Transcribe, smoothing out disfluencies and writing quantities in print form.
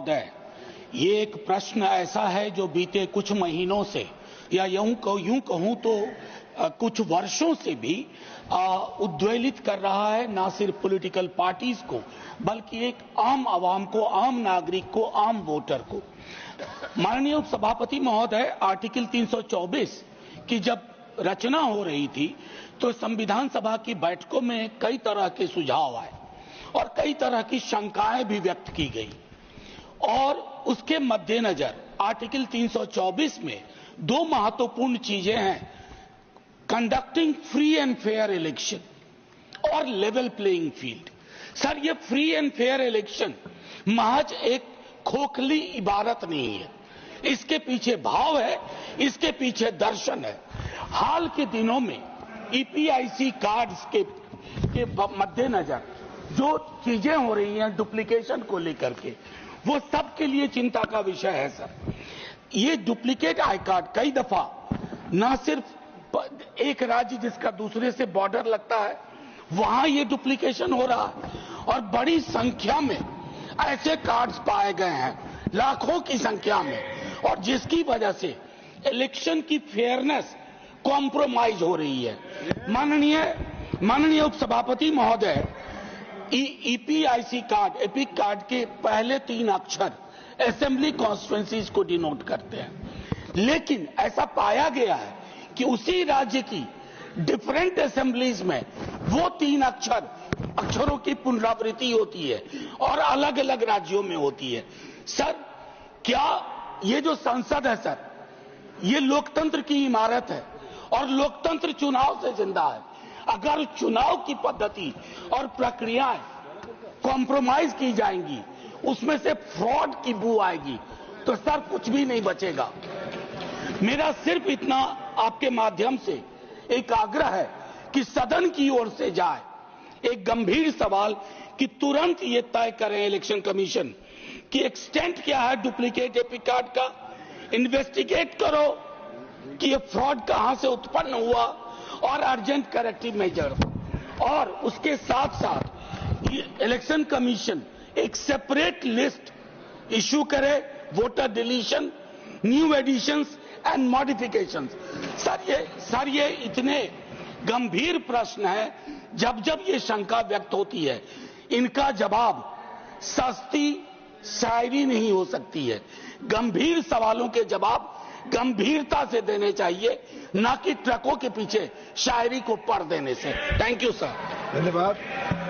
महोदय, ये एक प्रश्न ऐसा है जो बीते कुछ महीनों से या यूं कहूं तो कुछ वर्षों से भी उद्वेलित कर रहा है, ना सिर्फ पॉलिटिकल पार्टीज को बल्कि एक आम आवाम को, आम नागरिक को, आम वोटर को। माननीय उपसभापति महोदय, आर्टिकल 324 की जब रचना हो रही थी तो संविधान सभा की बैठकों में कई तरह के सुझाव आए और कई तरह की शंकाएं भी व्यक्त की गई और उसके मद्देनजर आर्टिकल 324 में दो महत्वपूर्ण चीजें हैं, conducting free and fair election और लेवल प्लेइंग फील्ड। सर, ये फ्री एंड फेयर इलेक्शन महज एक खोखली इबारत नहीं है, इसके पीछे भाव है, इसके पीछे दर्शन है। हाल के दिनों में ईपीआईसी कार्ड्स के मद्देनजर जो चीजें हो रही हैं डुप्लीकेशन को लेकर के, वो सबके लिए चिंता का विषय है। सर, ये डुप्लीकेट आई कार्ड कई दफा न सिर्फ एक राज्य जिसका दूसरे से बॉर्डर लगता है वहां ये डुप्लीकेशन हो रहा है और बड़ी संख्या में ऐसे कार्ड्स पाए गए हैं, लाखों की संख्या में, और जिसकी वजह से इलेक्शन की फेयरनेस कॉम्प्रोमाइज हो रही है। माननीय उपसभापति महोदय, ईपीआईसी कार्ड, एपिक कार्ड के पहले 3 अक्षर असेंबली कॉन्स्टिट्यूएंसीज को डिनोट करते हैं, लेकिन ऐसा पाया गया है कि उसी राज्य की डिफरेंट असेंबलीज में वो 3 अक्षरों की पुनरावृत्ति होती है और अलग अलग राज्यों में होती है। सर, क्या ये जो संसद है सर, ये लोकतंत्र की इमारत है और लोकतंत्र चुनाव से जिंदा है। अगर चुनाव की पद्धति और प्रक्रियाएं कॉम्प्रोमाइज की जाएंगी, उसमें से फ्रॉड की बू आएगी, तो सर कुछ भी नहीं बचेगा। मेरा सिर्फ इतना आपके माध्यम से एक आग्रह है कि सदन की ओर से जाए एक गंभीर सवाल कि तुरंत ये तय करें इलेक्शन कमीशन कि एक्सटेंट क्या है डुप्लीकेट एपिक कार्ड का, इन्वेस्टिगेट करो कि ये फ्रॉड कहां से उत्पन्न हुआ और अर्जेंट करेक्टिव मेजर, और उसके साथ साथ इलेक्शन कमीशन एक सेपरेट लिस्ट इशू करे, voter deletion, new additions and modifications. Sir ये इतने गंभीर प्रश्न है, जब ये शंका व्यक्त होती है, इनका जवाब सस्ती शायरी नहीं हो सकती है। गंभीर सवालों के जवाब गंभीरता से देने चाहिए, ना कि ट्रकों के पीछे शायरी को पढ़ देने से। Thank you sir. धन्यवाद।